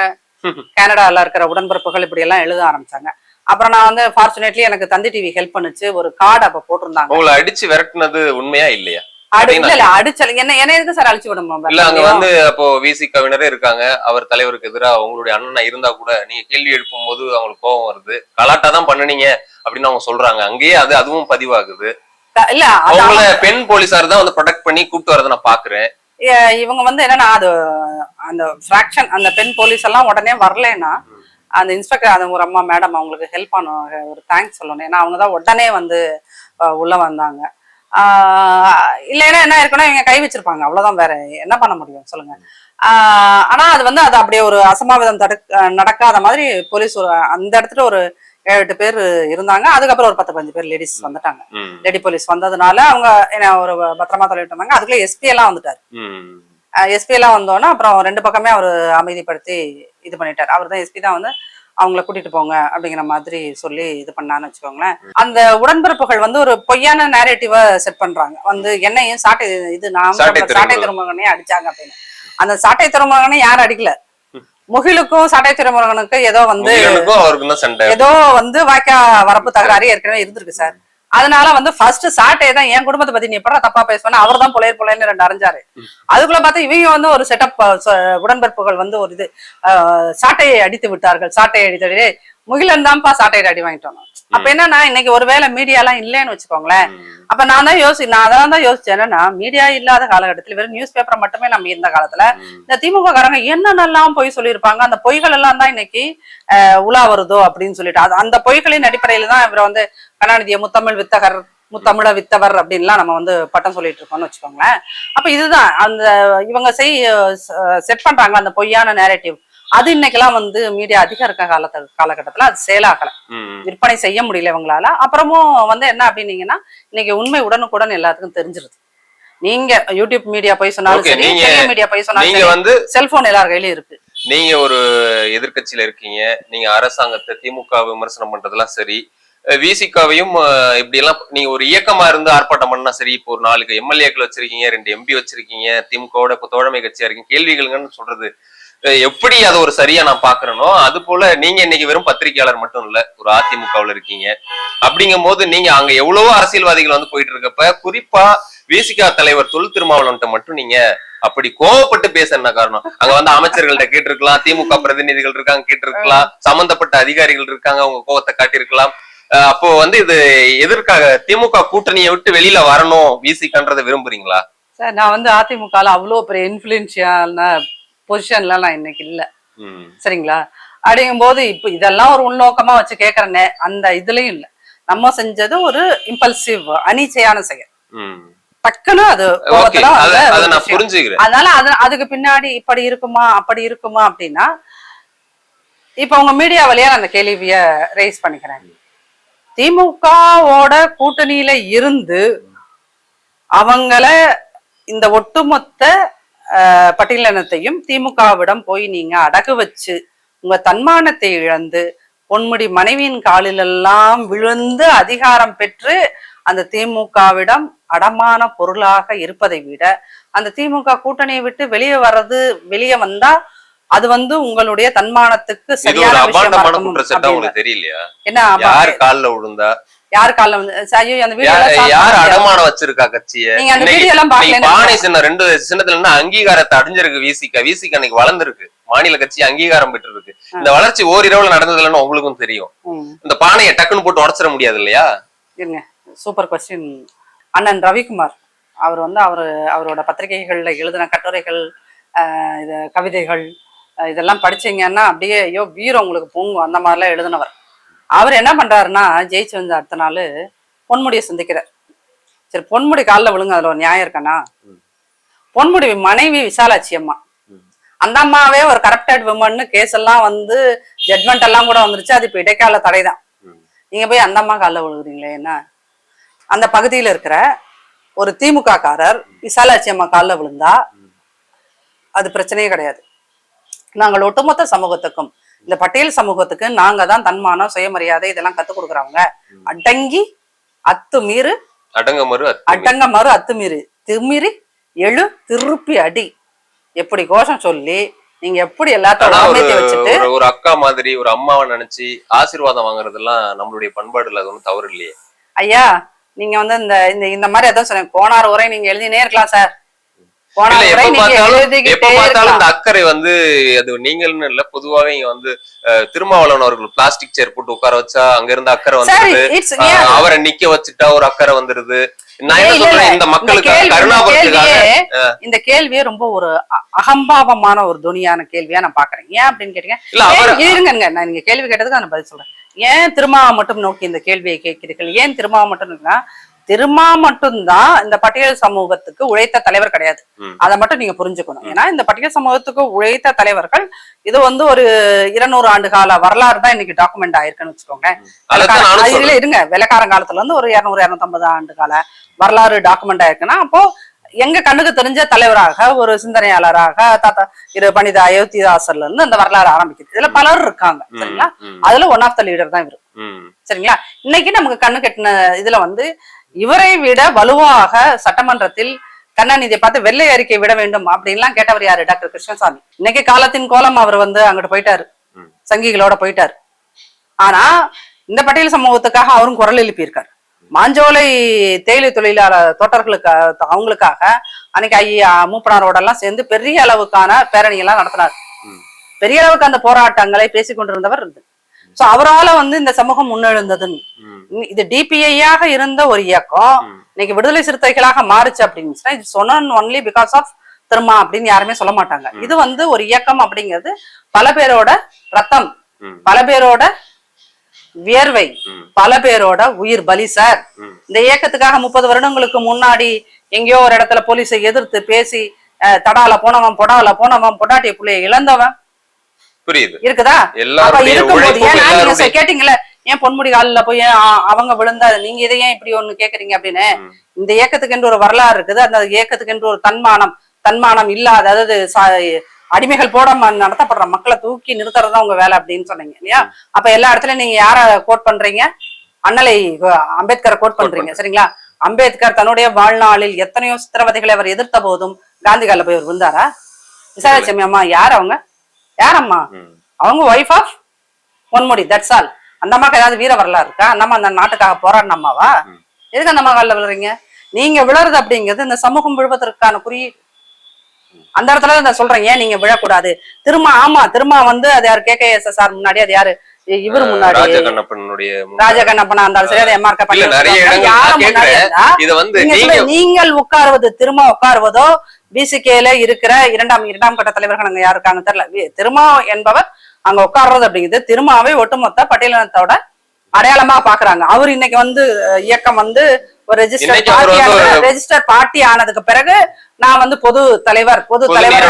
கனடால இருக்கிற உடன்பிறப்புகள் இப்படி எல்லாம் எழுத ஆரம்பிச்சாங்க. அப்புறம் நான் வந்து ஃபார்ச்சுனேட்லி எனக்கு தந்தி டிவி ஹெல்ப் பண்ணுச்சு. ஒரு கார்டு அப்ப போட்டிருந்தாங்க. உங்களை அடிச்சு விரட்டுனது உண்மையா இல்லையா? அடிச்சல என்ன எதுக்கு சார் அழிச்சு விடணும்? இல்ல அங்க வந்து அப்போ விசிகவினரே இருக்காங்க. அவர் தலைவருக்கு எதிராக அவங்களுடைய அண்ணனா இருந்தா கூட நீங்க கேள்வி எழுப்பும் போது அவங்களுக்கு கோபம் வருது, கலாட்டா தான் பண்ணுனீங்க அப்படின்னு அவங்க சொல்றாங்க. அங்கேயே அதுவும் பதிவாகுது. இல்ல அவங்கள பெண் போலீசார் தான் வந்து ப்ரொடெக்ட் பண்ணி கூப்பிட்டு வரதை நான் பாக்குறேன். இவங்க வந்து என்னன்னா அது அந்த ஃபிராக்ஷன் அந்த பெண் போலீஸ் எல்லாம் உடனே வரலன்னா அந்த இன்ஸ்பெக்டர் அது ஒரு அம்மா மேடம் அவங்களுக்கு ஹெல்ப் பண்ண ஒரு தேங்க்ஸ் சொல்லணும். ஏன்னா அவங்கதான் உடனே வந்து உள்ள வந்தாங்க. இல்லைன்னா என்ன இருக்குன்னா இவங்க கை வச்சிருப்பாங்க. அவ்வளவுதான், வேற என்ன பண்ண முடியும் சொல்லுங்க. ஆனா அது வந்து அது அப்படியே ஒரு அசம்பாவிதம் நடக்காத மாதிரி போலீஸ் அந்த இடத்துல ஒரு 7-8 பேர் இருந்தாங்க. அதுக்கப்புறம் ஒரு 10-15 பேர் லேடிஸ் வந்துட்டாங்க. லேடி போலீஸ் வந்ததுனால அவங்க என்ன ஒரு பத்திரமா சொல்லிட்டு இருந்தாங்க. அதுக்குள்ள எஸ்பி எல்லாம் வந்துட்டாரு. எஸ்பி எல்லாம் வந்தோன்னா அப்புறம் 2 பக்கமே அவர் அமைதிப்படுத்தி இது பண்ணிட்டாரு. அவர் தான் எஸ்பி தான் வந்து அவங்கள கூட்டிட்டு போங்க அப்படிங்கிற மாதிரி சொல்லி இது பண்ணான்னு வச்சுக்கோங்களேன். அந்த உடன்பிறப்புகள் வந்து ஒரு பொய்யான நேரேட்டிவ செட் பண்றாங்க. வந்து என்னையும் சாட்டை திருமகனையும் அடிச்சாங்க அப்படின்னு. அந்த சாட்டை திருமகனை யாரும் அடிக்கல. முகிலுக்கும் சாட்டை திருமகனுக்கு ஏதோ வந்து வாய்க்கா வரப்பு தகராறு ஏற்கனவே இருந்திருக்கு சார். அதனால வந்து ஃபர்ஸ்ட் சாட்டையை தான் என் குடும்பத்தை பத்தி நீ எப்படா தப்பா பேசுவேன்னு அவர் தான் புலையர்னு 2 அரைஞ்சாரு. அதுக்குள்ள பார்த்தா இவங்க வந்து ஒரு செட்டப் உடன்பிறப்புகள் வந்து ஒரு இது சாட்டையை அடித்து விட்டார்கள். சாட்டையை அடித்தவரே முகிலன் தான்ப்பா சாட்டையில அடி வாங்கிட்டு வந்தோம். அப்ப என்னன்னா இன்னைக்கு ஒருவேளை மீடியா எல்லாம் இல்லைன்னு வச்சுக்கோங்களேன். அப்ப நான் அதெல்லாம் தான் யோசிச்சேன். என்னன்னா மீடியா இல்லாத காலகட்டத்தில் வெறும் நியூஸ் பேப்பரை மட்டுமே நம்ம இருந்த காலத்துல இந்த திமுக காரங்க என்னென்னலாம் பொய் சொல்லியிருப்பாங்க, அந்த பொய்கள் எல்லாம் தான் இன்னைக்கு உலா வருதோ அப்படின்னு சொல்லிட்டு அந்த பொய்களின் அடிப்படையில தான் இவரை வந்து கருணாநிதியை முத்தமிழ் வித்தகர், முத்தமிழ வித்தவர் அப்படின்லாம் நம்ம வந்து பட்டம் சொல்லிட்டு இருக்கோம்னு வச்சுக்கோங்களேன். அப்ப இதுதான் அந்த இவங்க செட் பண்றாங்க அந்த பொய்யான நேரேட்டிவ். அது இன்னைக்கெல்லாம் வந்து மீடியா அதிகம் இருக்க காலகட்டத்துல அது சேலாகல, விற்பனை செய்ய முடியல இவங்களால. அப்புறமும் வந்து என்ன அப்படின்னீங்கன்னா இன்னைக்கு உண்மை உடனுக்குடன் எல்லாத்துக்கும் தெரிஞ்சிருது. நீங்க யூடியூப் மீடியா போய் சொன்னாலும் சரி, மீடியா போய் சொன்னாலும் வந்து செல்போன் எல்லார் கையிலயும் இருக்கு. நீங்க ஒரு எதிர்கட்சியில இருக்கீங்க, நீங்க அரசாங்கத்தை திமுக விமர்சனம் பண்றதெல்லாம் சரி, விசிகாவையும் இப்படி எல்லாம் நீங்க ஒரு இயக்கமா இருந்து ஆர்ப்பாட்டம் பண்ணா சரி, இப்போ ஒரு 4 எம்எல்ஏக்கள் வச்சிருக்கீங்க, 2 எம்பி வச்சிருக்கீங்க, திமுகவோட தோழமை கட்சியா இருக்கீங்க, கேள்விகள்ங்கன்னு சொல்றது எப்படி அதை ஒரு சரியா நான் பாக்குறேனோ அது போல நீங்க இன்னைக்கு வெறும் பத்திரிகையாளர் மட்டும் இல்ல, ஒரு அதிமுகவுல இருக்கீங்க. அப்படிங்கும் போது நீங்க அங்க எவ்வளவோ அரசியல்வாதிகள் வந்து போயிட்டு இருக்கப்ப குறிப்பா விசிகா தலைவர் தொல் திருமாவளவன்ட்ட மட்டும் நீங்க அப்படி கோவப்பட்டு பேச என்ன காரணம்? அங்க வந்து அமைச்சர்கள்ட்ட கேட்டிருக்கலாம், திமுக பிரதிநிதிகள் இருக்காங்க கேட்டிருக்கலாம், சம்பந்தப்பட்ட அதிகாரிகள் இருக்காங்க, உங்க கோவத்தை காட்டியிருக்கலாம். அப்போ வந்து இது எதற்காக திமுக கூட்டணியை விட்டு வெளியில வரணும் விசிகன்றதை விரும்புறீங்களா? சார் நான் வந்து அதிமுகல அவ்வளவு பெரிய இன்ஃபுளுன்ஷியலான பொசிஷன்ல நான் இன்னைக்கு இல்ல, சரிங்களா? அப்படிங்கும் போது இப்ப இதெல்லாம் ஒரு உள்நோக்கமா வச்சு கேக்குறேன்னு அந்த இதுலயும் இல்ல. நம்ம செஞ்சது ஒரு இம்பல்சிவ் அனிச்சையான செயல், டக்குன்னு அது அதனால அதுக்கு பின்னாடி இப்படி இருக்குமா அப்படி இருக்குமா அப்படின்னா இப்ப உங்க மீடியா வழியா அந்த கேள்விய ரைஸ் பண்ணிக்கிறேன். திமுகவோட கூட்டணியில இருந்து அவங்கள இந்த ஒட்டுமொத்த பட்டியலினத்தையும் திமுகவிடம் போய் நீங்க அடகு வச்சு உங்க தன்மானத்தை இழந்து பொன்முடி மனைவியின் காலிலெல்லாம் விழுந்து அதிகாரம் பெற்று அந்த திமுகவிடம் அடமான பொருளாக இருப்பதை விட அந்த திமுக கூட்டணியை விட்டு வெளியே வந்தா அது வந்து உங்களுடைய தன்மானத்துக்கு சரியான விஷயம். தெரியலையா என்ன யார் கால்ல விழுந்தா யாரு கால வந்து அந்த யார் அடமானம் வச்சிருக்கா கட்சியை? பானை சின்னம் 2 சின்னத்துல இருந்து அங்கீகாரத்தை அடைஞ்சிருக்கு விசிக அன்னைக்கு வளர்ந்துருக்கு, மாநில கட்சி அங்கீகாரம் பெற்று இருக்கு. இந்த வளர்ச்சி ஓரிரவுல நடந்ததுலன்னு உங்களுக்கும் தெரியும். இந்த பானையை டக்குன்னு போட்டு உடச்சிட முடியாது இல்லையா? இருங்க, சூப்பர் கொஸ்டின். அண்ணன் ரவிக்குமார் அவர் வந்து அவரோட பத்திரிகைகள்ல எழுதின கட்டுரைகள், இது கவிதைகள் இதெல்லாம் படிச்சீங்கன்னா அப்படியே ஐயோ வீரம் உங்களுக்கு பொங்கும், அந்த மாதிரிலாம் எழுதினவர். அவர் என்ன பண்றாருன்னா ஜெயிச்சு வந்து அடுத்த நாள் பொன்முடியை சந்திக்கிறார். சரி, பொன்முடி காலில் விழுங்க, அதுல ஒரு நியாயம் இருக்கானா? பொன்முடி மனைவி விசாலாட்சி அம்மா, அந்த அம்மாவே ஒரு கரப்டட் விமன்னு கேஸ் எல்லாம் வந்து ஜட்மெண்ட் எல்லாம் கூட வந்துருச்சு, அது இப்ப இடைக்கால தடைதான். நீங்க போய் அந்த அம்மா காலில் விழுகுறீங்களே என்ன? அந்த பகுதியில இருக்கிற ஒரு திமுக காரர் விசாலாட்சி அம்மா காலில் விழுந்தா அது பிரச்சனையே கிடையாது. நாங்கள் ஒட்டுமொத்த சமூகத்துக்கும் இந்த பட்டியல் சமூகத்துக்கு நாங்க தான் தன்மானம் சுயமரியாதை இதெல்லாம் கத்துக் கொடுக்குறவங்க. அடங்கி அத்துமீறு அடங்கமறு அத்துமீறு திமிரி எழு திருப்பி அடி எப்படி கோஷம் சொல்லி நீங்க எப்படி எல்லாத்தையும் வச்சுட்டு ஒரு அக்கா மாதிரி ஒரு அம்மாவை நினைச்சு ஆசீர்வாதம் வாங்குறதெல்லாம் நம்மளுடைய பண்பாடுல அது ஒன்றும் தவறு இல்லையே ஐயா. நீங்க வந்து இந்த மாதிரி ஏதோ சொன்னீங்க, கோணார் உரை நீங்க எழுதினே இருக்கலாம் சார். இந்த அக்கறை வந்து அது நீங்கன்னு இல்ல, பொதுவாவே இங்க வந்து திருமாவளவன் அவர்கள் பிளாஸ்டிக் சேர் போட்டு உட்கார வச்சா அங்க இருந்த அக்கறை வந்துருது, அவரை நிக்க வச்சுட்டா ஒரு அக்கறை வந்துருது. நான் என்ன சொல்றேன், இந்த மக்களுக்கு கருணாபுரத்துக்காக இந்த கேள்வியே ரொம்ப ஒரு அகம்பாவமான ஒரு துணியான கேள்வியா நான் பாக்குறேன். ஏன் அப்படின்னு கேட்டீங்க, இருங்க நான் நீங்க கேள்வி கேட்டதுக்கு நான் பதில் சொல்றேன். ஏன் திருமாவை மட்டும் நோக்கி இந்த கேள்வியை கேட்கிறீர்கள்? ஏன் திருமாவை மட்டும் இருக்குன்னா, திருமா மட்டும்தான் இந்த பட்டியல் சமூகத்துக்கு உழைத்த தலைவர் கிடையாது, அதை மட்டும் நீங்க புரிஞ்சுக்கணும். ஏன்னா இந்த பட்டியல் சமூகத்துக்கு உழைத்த தலைவர்கள் இது வந்து ஒரு 200 ஆண்டு கால வரலாறு தான் இன்னைக்கு டாக்குமெண்ட் ஆயிருக்குன்னு வச்சுக்கோங்க. இதுல இருங்க, வெள்ளக்காரன் காலத்துல இருந்து ஒரு 200-250 ஆண்டு கால வரலாறு டாக்குமெண்ட் ஆயிருக்குன்னா அப்போ எங்க கண்ணுக்கு தெரிஞ்ச தலைவராக ஒரு சிந்தனையாளராக பண்டித அயோத்திதாசர்ல இருந்து அந்த வரலாறு ஆரம்பிக்குது. இதுல பலர் இருக்காங்க, சரிங்களா? அதுல ஒன் ஆஃப் த லீடர் தான் இவரு, சரிங்களா? இன்னைக்கு நமக்கு கண்ணு கட்டின இதுல வந்து இவரை விட வலுவாக சட்டமன்றத்தில் கருணாநிதியை பார்த்து வெள்ளை அறிக்கை விட வேண்டும் அப்படின்லாம் கேட்டவர் யாரு? டாக்டர் கிருஷ்ணசாமி. இன்னைக்கு காலத்தின் கோலம் அவர் வந்து அங்கிட்டு போயிட்டாரு, சங்கிகளோட போயிட்டாரு. ஆனா இந்த பட்டியல் சமூகத்துக்காக அவரும் குரல் எழுப்பியிருக்காரு. மாஞ்சோலை தேயிலை தொழிலாளர் தோட்டர்களுக்கு அவங்களுக்காக அன்னைக்கு ஐயா மூப்பனாரோட எல்லாம் சேர்ந்து பெரிய அளவுக்கான பேரணி எல்லாம் நடத்தினார். பெரிய அளவுக்கு அந்த போராட்டங்களை பேசிக் கொண்டிருந்தவர். சோ அவரால வந்து இந்த சமூகம் முன்னெழுந்ததுன்னு. இது டிபிஐயாக இருந்த ஒரு இயக்கம் இன்னைக்கு விடுதலை சிறுத்தைகளாக மாறுச்சு அப்படின்னு இது சொன்ன ஒன்லி பிகாஸ் ஆஃப் திருமா அப்படின்னு யாருமே சொல்ல மாட்டாங்க. இது வந்து ஒரு இயக்கம் அப்படிங்கிறது பல பேரோட ரத்தம், பல பேரோட வியர்வை, பல பேரோட உயிர் பலி சார். இந்த இயக்கத்துக்காக 30 வருடங்களுக்கு முன்னாடி எங்கேயோ ஒரு இடத்துல போலீஸை எதிர்த்து பேசி தடால போனவன், பொடால போனவன், பொட்டாட்டிய புள்ளைய இழந்தவன் புரியுது இருக்குதா? அப்ப இருக்கும்போது ஏன்னா நீங்க கேட்டீங்கல்ல ஏன் பொன்முடி காலில போய் அவங்க விழுந்தா நீங்க இதை ஏன் இப்படி ஒண்ணு கேக்குறீங்க அப்படின்னு. இந்த இயக்கத்துக்கு என்று ஒரு வரலாறு இருக்குது. அந்த இயக்கத்துக்கு என்று ஒரு தன்மானம் இல்லாத, அதாவது அடிமைகள் போட நடத்தப்படுற மக்களை தூக்கி நிறுத்துறதுதான் உங்க வேலை அப்படின்னு சொன்னீங்க இல்லையா? அப்ப எல்லா இடத்துலயும் நீங்க யார கோட் பண்றீங்க? அண்ணலை அம்பேத்கரை கோட் பண்றீங்க சரிங்களா? அம்பேத்கர் தன்னுடைய வாழ்நாளில் எத்தனையோ சித்திரவதைகளை அவர் எதிர்த்த போதும் காந்தி காலில் போய் அவர் வந்தாரா? விசாலாட்சுமி அம்மா யார்? அவங்க யாரம்மா? அவங்க wife of Ponmudi, that's all. அந்த அம்மாக்கு ஏதாவது வீர வரலாறு இருக்கா? அந்த அம்மா அந்த நாட்டுக்காக போராடின அம்மாவா? எதுக்கு அந்த அம்மா காலில் விழுறீங்க? நீங்க விழுறது அப்படிங்கிறது இந்த சமூகம் விழுவதற்கான குறியீடு. அந்த இடத்துல நான் சொல்றேன் ஏன் நீங்க விழக்கூடாது. திரும்ப வந்து அது யாரு KKSSR முன்னாடி, அது யாரு இவர் முன்னாடி ராஜகண்ணப்பனா இருந்தாலும் சரி, அது MRK நீங்கள் உட்காருவது, திரும்ப உட்காருவதோ BCKல இருக்கிற இரண்டாம் கட்ட தலைவர்கள் அங்க யாரு இருக்காங்க தெரியல. திருமா என்பவர் அங்க உட்கார்றது அப்படிங்கிறது திருமாவை ஒட்டுமொத்த பட்டியலினத்தோட அடையாளமா பாக்குறாங்க. அவர் இன்னைக்கு வந்து இயக்கம் வந்து ஒரு ரெஜிஸ்டர் பார்ட்டி ஆனதுக்கு பிறகு நான் வந்து பொது தலைவர்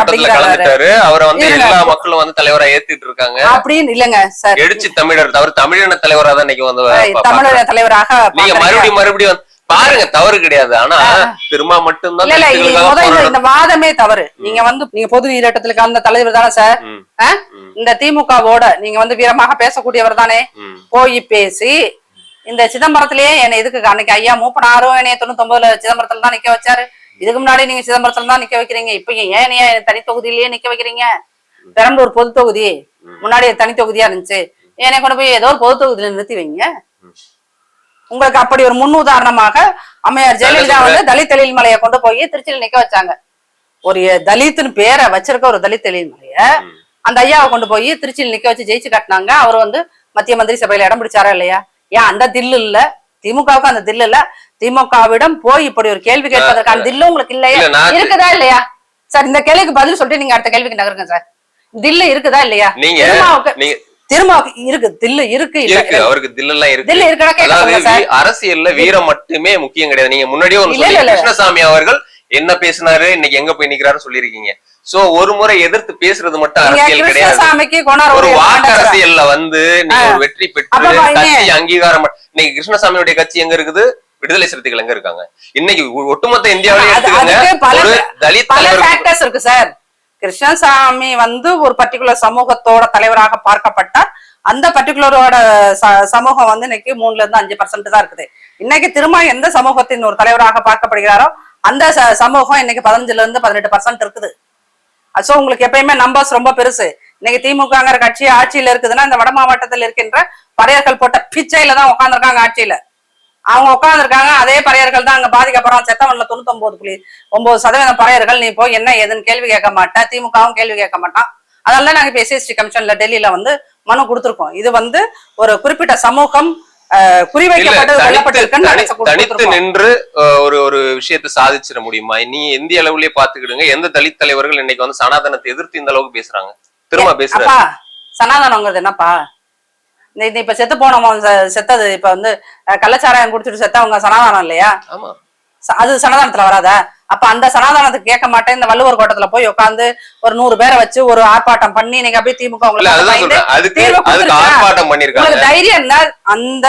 அப்படிங்கிறாரு. அவரை வந்து எல்லா மக்களும் வந்து தலைவரா ஏத்திட்டு இருக்காங்க அப்படின்னு இல்லங்க சார். எழுச்சி தமிழர், அவர் தமிழின தலைவரா தான் இன்னைக்கு வந்து தமிழர் தலைவராக நீங்க மறுபடியும் பாருங்க, தவறு கிடையாது. ஆனா திரும்ப மட்டும்தான் இந்த வாதமே தவறு. நீங்க வந்து நீங்க பொது ஈரட்டத்துல கலந்த தலைவர் தானே சார். இந்த திமுகவோட நீங்க வந்து வீரமாக பேசக்கூடியவர் தானே. போய் பேசி இந்த சிதம்பரத்திலேயே என்னை இதுக்கு அன்னைக்கு ஐயா மூப்பனாரும் என்னைய 99 சிதம்பரத்துல தான் நிக்க வச்சாரு. இதுக்கு முன்னாடி நீங்க சிதம்பரத்துல தான் நிக்க வைக்கிறீங்க. இப்ப ஏன் தனி தொகுதியிலேயே நிக்க வைக்கிறீங்க? பெரம்பலூர் பொது தொகுதி முன்னாடி தனி தொகுதியா இருந்துச்சு, என்னை கொண்டு போய் ஏதோ ஒரு பொது தொகுதியில நிறுத்தி வைங்க. உங்களுக்கு அப்படி ஒரு முன் உதாரணமாக அம்மையார் ஜெயலலிதா வந்து தலித் எழில்மலையை கொண்டு போய் திருச்சியில நிக்க வச்சாங்க. ஒரு தலித்துன்னு பேரை வச்சிருக்க ஒரு தலித் எழில்மலைய அந்த ஐயாவை கொண்டு போய் திருச்சியில் நிக்க வச்சு ஜெயிச்சு காட்டினாங்க. அவர் வந்து மத்திய மந்திரி சபையில இடம் பிடிச்சாரா இல்லையா? ஏன் அந்த தில்லு இல்ல திமுகவுக்கு? அந்த தில்லு இல்ல திமுகவிடம் போய் இப்படி ஒரு கேள்வி கேட்பதற்கான தில்லு உங்களுக்கு இல்லையா? இருக்குதா இல்லையா சார்? இந்த கேள்விக்கு பதில் சொல்லிட்டு நீங்க அடுத்த கேள்விக்கு நகருங்க சார். தில்லு இருக்குதா இல்லையா? திருமாவுக்கு இருக்கு, தில்லு இருக்கு. அவருக்கு தில்லெல்லாம் இருக்கு. அரசியல்ல வீரம் மட்டுமே முக்கியம் கிடையாது. நீங்க முன்னாடியே கிருஷ்ணசாமி அவர்கள் என்ன பேசினாரு, இன்னைக்கு எங்க போய் நிக்கிறாரு சொல்லிருக்கீங்க. சோ ஒரு முறை எதிர்த்து பேசுறது மட்டும் அரசியல் கிடையாது. ஒரு வாக்கு அரசியல்ல வந்து நீங்க ஒரு வெற்றி பெற்று கட்சி அங்கீகாரம். இன்னைக்கு கிருஷ்ணசாமியுடைய கட்சி எங்க இருக்குது? விடுதலை சிறுத்தைகள் எங்க இருக்காங்க? இன்னைக்கு ஒட்டுமொத்த இந்தியாவிலே ஒரு தலித் இருக்கு சார். கிருஷ்ணசாமி வந்து ஒரு பர்டிகுலர் சமூகத்தோட தலைவராக பார்க்கப்பட்டார். அந்த பர்டிகுலரோட சமூகம் வந்து இன்னைக்கு 3-5% தான் இருக்குது. இன்னைக்கு திரும்ப எந்த சமூகத்தின் ஒரு தலைவராக பார்க்கப்படுகிறாரோ அந்த சமூகம் இன்னைக்கு 15-18% இருக்குது. சோ உங்களுக்கு எப்பயுமே நம்பர்ஸ் ரொம்ப பெருசு. இன்னைக்கு திமுகங்கிற கட்சி ஆட்சியில இருக்குதுன்னா இந்த வட மாவட்டத்தில் இருக்கின்ற பறையர்கள் போட்ட பிச்சையில தான் உட்காந்துருக்காங்க ஆட்சியில. அவங்க உட்காந்துருக்காங்க. அதே பறையர்கள் தான் அங்க பாதிக்கப்படுறோம். செத்தவன்ல 99.9% பறையர்கள். நீ போய் என்ன ஏதுன்னு கேள்வி கேட்க மாட்டேன், திமுகவும் கேள்வி கேட்க மாட்டான். அதனால நாங்க இப்ப SST கமிஷன்ல டெல்லியில வந்து மனு கொடுத்திருக்கோம். இது வந்து ஒரு குறிப்பிட்ட சமூகம் தனித்து நின்று ஒரு விஷயத்தை சாதிச்சிட முடியுமா? நீ இந்திய அளவுலயே பாத்துக்கிடுங்க. எந்த தலித் தலைவர்கள் இன்னைக்கு வந்து சனாதனத்தை எதிர்த்து இந்த அளவுக்கு பேசுறாங்க? திரும்ப பேசுறா சனாதனங்கிறது என்னப்பா? இப்ப செத்து போனவங்க செத்தது இப்ப வந்து கள்ளச்சாராயம் குடிச்சிட்டு செத்தவங்க சனாதானம் இல்லையா? அது சனாதானத்துல வராதா? அப்ப அந்த சனாதானத்துக்கு கேட்க மாட்டேன். இந்த வள்ளுவர் கோட்டத்துல போய் உட்காந்து ஒரு 100 பேரை வச்சு ஒரு ஆர்ப்பாட்டம் பண்ணி நீங்க அப்படியே திமுக உங்களுக்கு தைரியம் இருந்தா அந்த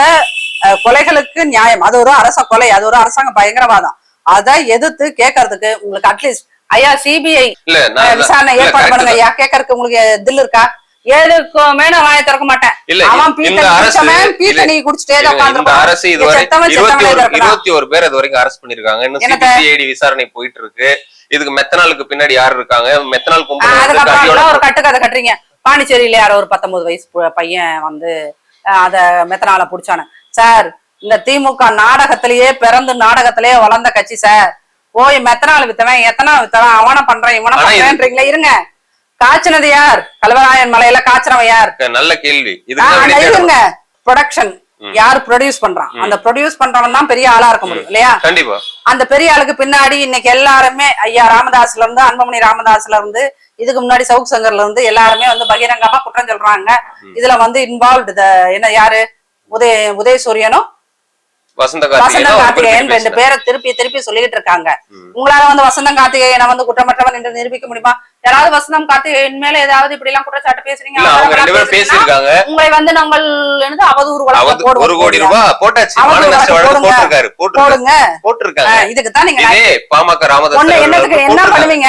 கொலைகளுக்கு நியாயம், அது ஒரு அரச கொலை, அது ஒரு அரசாங்க பயங்கரவாதம், அதை எதிர்த்து கேட்கறதுக்கு உங்களுக்கு அட்லீஸ்ட் ஐயா CBI விசாரணை ஏற்பாடு பண்ணுங்க ஐயா கேட்கறதுக்கு உங்களுக்கு தில் இருக்கா? எதுக்குமே நான் வாயை திறக்க மாட்டேன். அவன் பீத்தனி குடிச்சிட்டே அரசு இது வரைக்கும் 21 பேர் இது வரைக்கும் அரெஸ்ட் பண்ணிருக்காங்க. இன்னும் CBID விசாரணை போயிட்டு இருக்கு. இதுக்கு மெத்தனாலுக்கு பின்னாடி யாரு இருக்காங்க? மெத்தனால் ஒரு கட்டுக்கதை கட்டுறீங்க. பாண்டிச்சேரியில யாரோ ஒரு 19 வயசு பையன் வந்து அத மெத்தனால புடிச்சானு சார். இந்த திமுக நாடகத்திலேயே பிறந்து நாடகத்திலேயே வளர்ந்த கட்சி சார். போய் மெத்தனால் வித்தவன் எத்தனை வித்தவன் அவனை பண்றேன் இவனை பண்றேன்றீங்களா? இருங்க காய்ச்சினது யார்? கல்வராயன் மலையில காய்ச்சறவன் யார்? நல்ல கேள்வி. இதுக்கு ப்ரொடக்ஷன் யார் ப்ரொடியூஸ் பண்றான்? அந்த ப்ரொடியூஸ் பண்றவன் தான் பெரிய ஆளா இருக்க முடியும் இல்லையா? கண்டிப்பா. அந்த பெரிய ஆளுக்கு பின்னாடி இன்னைக்கு எல்லாருமே ஐயா ராமதாஸ்ல இருந்து, அன்புமணி ராமதாஸ்ல இருந்து, இதுக்கு முன்னாடி சவுக் சங்கர்ல இருந்து எல்லாருமே வந்து பகிரங்கமா குற்றம் சொல்றாங்க. இதுல வந்து இன்வால்வ்டு என்ன யாரு? உதயசூரியனும் வசந்த கார்த்திகேயன் 2 பேரை திருப்பி திருப்பி சொல்லிட்டு இருக்காங்க. உங்களால வந்து வசந்தம் கார்த்திகேயனை வந்து குற்றமற்றவன் என்று நிரூபிக்க முடியுமா? யாராவது வசந்தம் கார்த்திகேயன் மேல ஏதாவது இப்படி எல்லாம் குற்றச்சாட்டு பேசுறீங்க, உங்களை வந்து நாங்கள் அவதூறு வழக்கு போடுவோம். 1 கோடி ரூபாய் போட்டாச்சு, போட்டிருக்காங்க. இதுக்குதான் நீங்க பாமக ராமதாஸ் என்னத்துக்கு என்ன பண்ணுவீங்க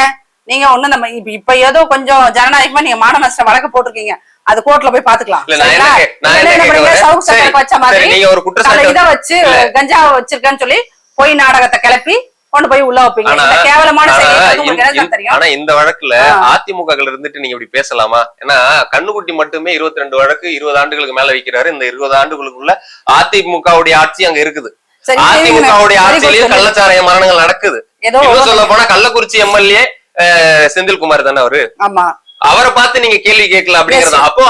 நீங்க? ஒண்ணு நம்ம இப்ப ஏதோ கொஞ்சம் ஜனநாயகமா நீங்க மான நஷ்ட வழக்கு போட்டிருக்கீங்க, அது கோர்ட்ல போய் பாத்துக்கலாம். இதை வச்சு கஞ்சாவை வச்சிருக்கேன்னு சொல்லி போய் நாடகத்தை கிளப்பி கொண்டு போய் உள்ள வைப்பீங்க. கேவலமான தெரியும். ஆனா இந்த வழக்குல அதிமுக இருந்துட்டு நீங்க இப்படி பேசலாமா? ஏன்னா கண்ணுக்குட்டி மட்டுமே 22 வழக்கு 20 ஆண்டுகளுக்கு மேல வைக்கிறாரு. இந்த 20 ஆண்டுகளுக்குள்ள அதிமுகவுடைய ஆட்சி அங்க இருக்குது. அதிமுகவுடைய ஆட்சியிலேயே கள்ளச்சாராய மரணங்கள் நடக்குது. சொல்ல போனா கள்ளக்குறிச்சி எம்எல்ஏ செந்தில்குமார் தானே அவரு. ஆமா, அவரை பார்த்து நீங்க கேள்வி கேட்கல அப்படிங்கறது. அப்போ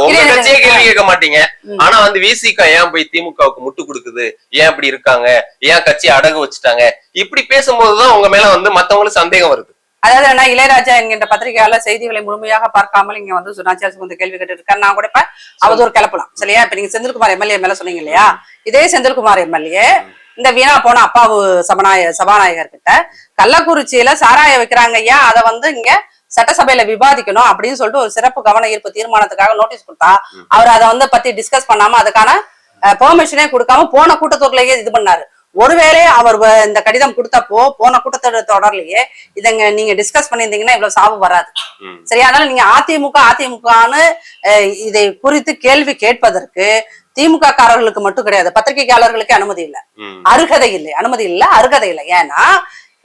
உங்க கட்சியே கேள்வி கேட்க மாட்டீங்க. ஆனா வந்து விசிக ஏன் போய் திமுகவுக்கு முட்டு கொடுக்குது, ஏன் இப்படி இருக்காங்க, ஏன் கட்சியை அடகு வச்சுட்டாங்க, இப்படி பேசும்போதுதான் உங்க மேல வந்து மத்தவங்களுக்கு சந்தேகம் வருது. அதாவது என்ன, இளையராஜா என்கின்ற பத்திரிகையாளர் செய்திகளை முழுமையாக பார்க்காமல் இங்க வந்து சுனாச்சாருக்கு வந்து கேள்வி கேட்டு இருக்காரு. நான் கூட இப்ப அவதூறு கிளப்பலாம் சரியா? இப்ப நீங்க செந்தில்குமார் எம்எல்ஏ மேல சொன்னீங்க இல்லையா? இதே செந்தில்குமார் எம்எல்ஏ இந்த வீணா போன அப்பாவு சபாநாயகர் கிட்ட கள்ளக்குறிச்சியில சாராய வைக்கிறாங்க ஐயா, அதை வந்து இங்க சட்டசபையில விவாதிக்கணும் அப்படின்னு சொல்லிட்டு ஒரு சிறப்பு கவன ஈர்ப்பு தீர்மானத்துக்காக நோட்டீஸ் கொடுத்தா அவர் அதை வந்து பத்தி டிஸ்கஸ் பண்ணாம அதுக்கான பெர்மிஷனே கொடுக்காம போன கூட்டத்தொடர்லயே இது பண்ணாரு. ஒருவேளை அவர் இந்த கடிதம் கொடுத்தப்போ போன கூட்டத்தொடர்லயே இதங்க நீங்க டிஸ்கஸ் பண்ணியிருந்தீங்கன்னா இவ்வளவு சாவு வராது சரியா? அதனால நீங்க அதிமுகன்னு இதை குறித்து கேள்வி கேட்பதற்கு திமுக காரர்களுக்கு மட்டும் கிடையாது, பத்திரிகையாளர்களுக்கு அனுமதி இல்லை, அனுமதி இல்லை. ஏன்னா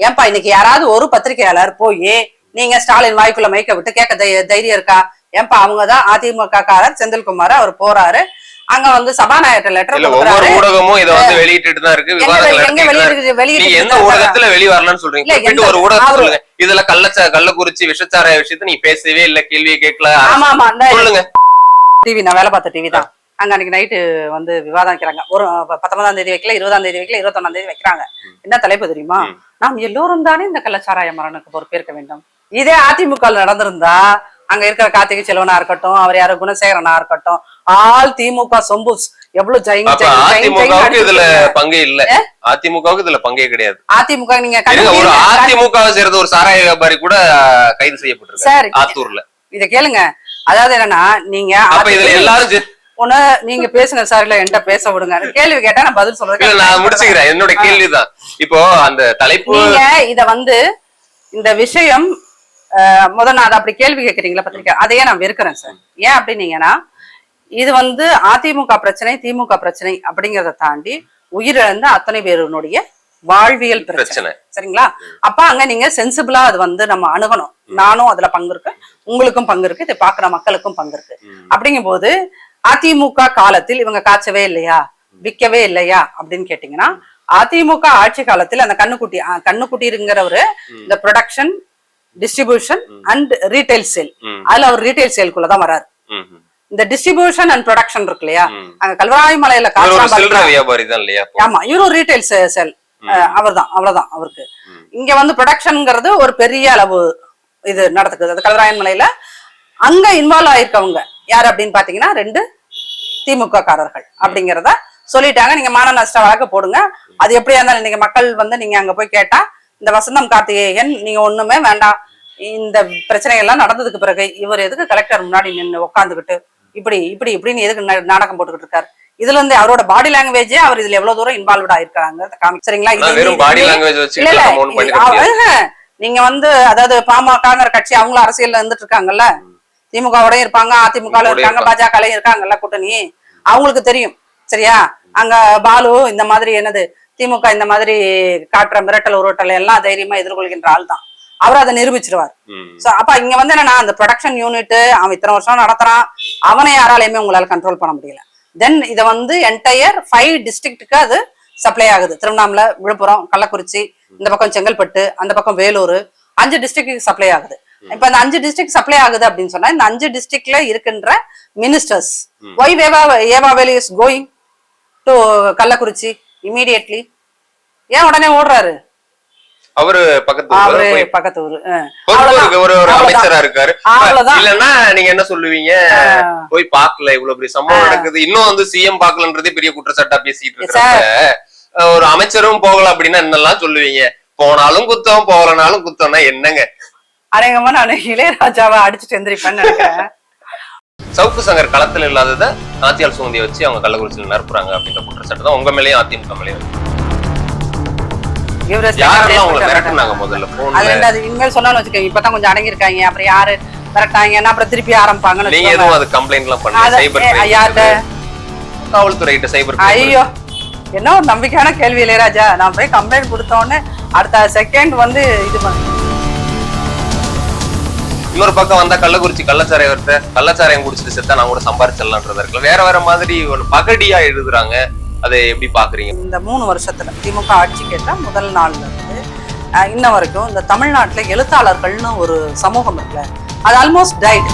ஏன்பா இன்னைக்கு யாராவது ஒரு பத்திரிகையாளர் போய் நீங்க ஸ்டாலின் வாய்க்குள்ள மைக்க விட்டு கேட்க தைரியம் இருக்கா? ஏன்பா அவங்கதான் அதிமுக காரர் செந்தில்குமார், அவர் போறாரு அங்க வந்து சபாநாயகர் லெட்டர் ஒவ்வொரு ஊடகமும் இதை வந்து வெளியிட்டு தான் இருக்கு. இதுல கள்ளக்குறிச்சி விஷச்சாராய விஷயத்தை நீ பேசவே இல்ல, கேள்வியை கேட்கல. ஆமா ஆமா, டிவி நான் வேலை பார்த்த டிவி தான். அங்க அன்னைக்கு நைட்டு வந்து விவாதம் வைக்கிறாங்க. ஒரு 19ஆம் தேதி வைக்கல, 20ஆம் தேதி வைக்கல, 21ஆம் தேதி வைக்கிறாங்க. என்ன தலைப்பு தெரியுமா? நாம் எல்லோரும் தானே இந்த கள்ளச்சாராய மரணத்துக்கு பொறுப்பேற்க வேண்டும். இதே அதிமுக நடந்திருந்தா அங்க இருக்கிற கார்த்திகை செல்வனா இருக்கட்டும், அவர் யாரு குணசேகரனா இருக்கட்டும், ஆல் திமுக சொம்பு எவ்வளவு இதுல பங்கே இல்ல. அதிமுகவுக்கு இதுல பங்கே கிடையாது. அதிமுக நீங்க அதிமுக சேர்ந்த ஒரு சாராய வியாபாரி கூட கைது செய்யப்பட்டிருக்காரு ஆத்தூர்ல. இத கேளுங்க. அதாவது என்னன்னா நீங்க இதுல எல்லாரும் ஒண்ணு நீங்க பேசுங்க சார், இல்ல என்கிட்ட பேச விடுங்க. கேள்வி கேட்டா நான் பதில் சொல்றேன். நான் முடிச்சுக்கிறேன். என்னோட கேள்விதான் இப்போ அந்த தலைப்பு. நீங்க இத வந்து இந்த விஷயம் முதல் நான் அதை அப்படி கேள்வி கேட்கறீங்களா பத்திரிக்கை, அதையே நான் வெறுக்கிறேன் சார். ஏன் அப்படின்னீங்கன்னா இது வந்து அதிமுக பிரச்சனை திமுக பிரச்சனை அப்படிங்கறத தாண்டி உயிரிழந்த அத்தனை பேருடைய வாழ்வியல் பிரச்சனை சரிங்களா? அப்ப அங்க நீங்க சென்சிபிளா அது வந்து நம்ம அணுகணும். நானும் அதுல பங்கு இருக்கு, உங்களுக்கும் பங்கு இருக்கு, இதை பாக்குற மக்களுக்கும் பங்கு இருக்கு. அப்படிங்கும் போது அதிமுக காலத்தில் இவங்க காய்ச்சவே இல்லையா, விற்கவே இல்லையா அப்படின்னு கேட்டீங்கன்னா, அதிமுக ஆட்சி காலத்தில் அந்த கண்ணுக்குட்டிங்கிறவரு இந்த production, distribution and retail sale, அதுல அவர் ரீட்டைல் சேல்குள்ளதான் வராரு. இந்த டிஸ்ட்ரிபியூஷன் அண்ட் ப்ரொடக்ஷன் இருக்கு இல்லையா, அங்க கல்வராய் மலையில ஆமா, இவரும் ரீட்டைல் சேல் அவர் தான், அவ்வளவுதான் அவருக்கு. இங்க வந்து ப்ரொடக்ஷன்ங்கிறது ஒரு பெரிய அளவு இது நடக்குது. அது கல்வராயன் மலையில அங்க இன்வால்வ் ஆயிருக்கவங்க யாரு அப்படின்னு பாத்தீங்கன்னா 2 திமுக காரர்கள் அப்படிங்கிறத சொல்லிட்டாங்க. நீங்க மான நஷ்ட வழக்கு போடுங்க. அது எப்படியா இருந்தாலும் நீங்க மக்கள் வந்து நீங்க அங்க போய் கேட்டா இந்த வசந்தம் கார்த்திகேயன் நீங்க ஒண்ணுமே வேண்டாம், இந்த பிரச்சனை எல்லாம் நடந்ததுக்கு பிறகு இவர் எதுக்கு கலெக்டர் முன்னாடி நின்று உட்காந்துக்கிட்டு இப்படி இப்படி இப்படின்னு எதுக்கு நாடகம் போட்டுக்கிட்டு இருக்காரு? இதுல இருந்து அவரோட பாடி லாங்குவேஜே அவர் இதுல எவ்வளவு தூரம் இன்வால்வ்டா இருக்காங்க சரிங்களா? நீங்க வந்து அதாவது பாமகங்கிற கட்சி அவங்களும் அரசியல்ல இருந்துட்டு இருக்காங்கல்ல, திமுகவோடய இருப்பாங்க, அதிமுக இருக்காங்க, பாஜகலையும் இருக்காங்கல்ல கூட்டணி, அவங்களுக்கு தெரியும் சரியா? அங்க பாலு இந்த மாதிரி என்னது திமுக இந்த மாதிரி காட்டுற மிரட்டல் உருட்டல் எல்லாம் தைரியமா எதிர்கொள்கின்ற ஆள் தான். அவர் அதை நிரூபிச்சிருவார். அப்ப இங்க வந்து என்னன்னா அந்த ப்ரொடக்ஷன் யூனிட் அவன் இத்தனை வருஷம் நடத்துறான், அவனை யாராலையுமே உங்களால கண்ட்ரோல் பண்ண முடியல. தென் இதை வந்து என்டையர் 5 டிஸ்ட்ரிக்ட்டுக்கு அது சப்ளை ஆகுது. திருவண்ணாமலை, விழுப்புரம், கள்ளக்குறிச்சி, இந்த பக்கம் செங்கல்பட்டு, அந்த பக்கம் வேலூர், 5 டிஸ்ட்ரிக்ட்டுக்கு சப்ளை ஆகுது. இப்ப இந்த 5 டிஸ்ட்ரிக்ட் சப்ளை ஆகுது அப்படின்னு சொன்னா இந்த 5 டிஸ்ட்ரிக்ட்ல இருக்கின்ற ministers why EV Velu is going to Kallakurichi immediately, ஏன் உடனே ஓடுறாரு? அவரு பக்கத்து அவரு ஊர்ல பக்கத்து ஊரு ஒரு அமைச்சரா இருக்காரு. அவ்வளவுதான். இல்லன்னா நீங்க என்ன சொல்லுவீங்க, போய் பாக்கல, இவ்வளவு பெரிய சம்பவம் நடக்குது, இன்னும் வந்து சிஎம் பாக்கலன்றதே பெரிய குற்றச்சாட்டா பேசிட்டு இருக்காங்க. ஒரு அமைச்சரும் போகல அப்படின்னா என்னெல்லாம் சொல்லுவீங்க? போனாலும் குத்தம், போகலனாலும் குத்தம்னா என்னங்க? அநேகமா நான் இளையராஜாவை அடிச்சுட்டு எந்திரிப்பேன்னு நினைக்கிறேன். சவுக்கு சங்கர் களத்துல இல்லாதத நாத்தியால் சுமந்தியை வச்சு அவங்க கள்ளக்குறிச்சியில் நிரப்புறாங்க அப்படின்ற குற்றச்சாட்டு தான் உங்க மேலேயும் அதிமுக மேலேயும். யாரெல்லாம் உங்களை மிரட்டுனாங்க முதல்ல போன்ல? அது ரெண்டாவது இனிமேல் சொன்னாலும் வச்சுக்கோங்க, இப்பதான் கொஞ்சம் அடங்கிருக்காங்க, அப்புறம் யாரு மிரட்டாங்கன்னா அப்புறம் திருப்பி ஆரம்பிப்பாங்கன்னு. நீங்க எதுவும் அது கம்ப்ளைண்ட் எல்லாம் பண்ணல? சைபர் காவல்துறை கிட்ட சைபர். ஐயோ, என்ன ஒரு நம்பிக்கையான கேள்வி இளையராஜா. நான் போய் கம்ப்ளைண்ட் கொடுத்தோன்னு அடுத்த செகண்ட் வந்து இது பண்ண. இன்னொரு பக்கம் வந்தா கள்ளக்குறிச்சி கள்ளச்சாராயம் குடிச்சிட்டு செத்தா நான் கூட சம்பாரிச்சிடலான்றதா இருக்குல்ல, வேற வேற மாதிரி ஒரு பகடியா எழுதுறாங்க. அதை எப்படி பாக்குறீங்க? இந்த 3 வருஷத்துல திமுக ஆட்சி கேட்ட முதல் நாள்ல இருந்து இன்ன வரைக்கும் இந்த தமிழ்நாட்டுல எழுத்தாளர்கள்னு ஒரு சமூகம் இருக்குல்ல, அது ஆல்மோஸ்ட் டைட்.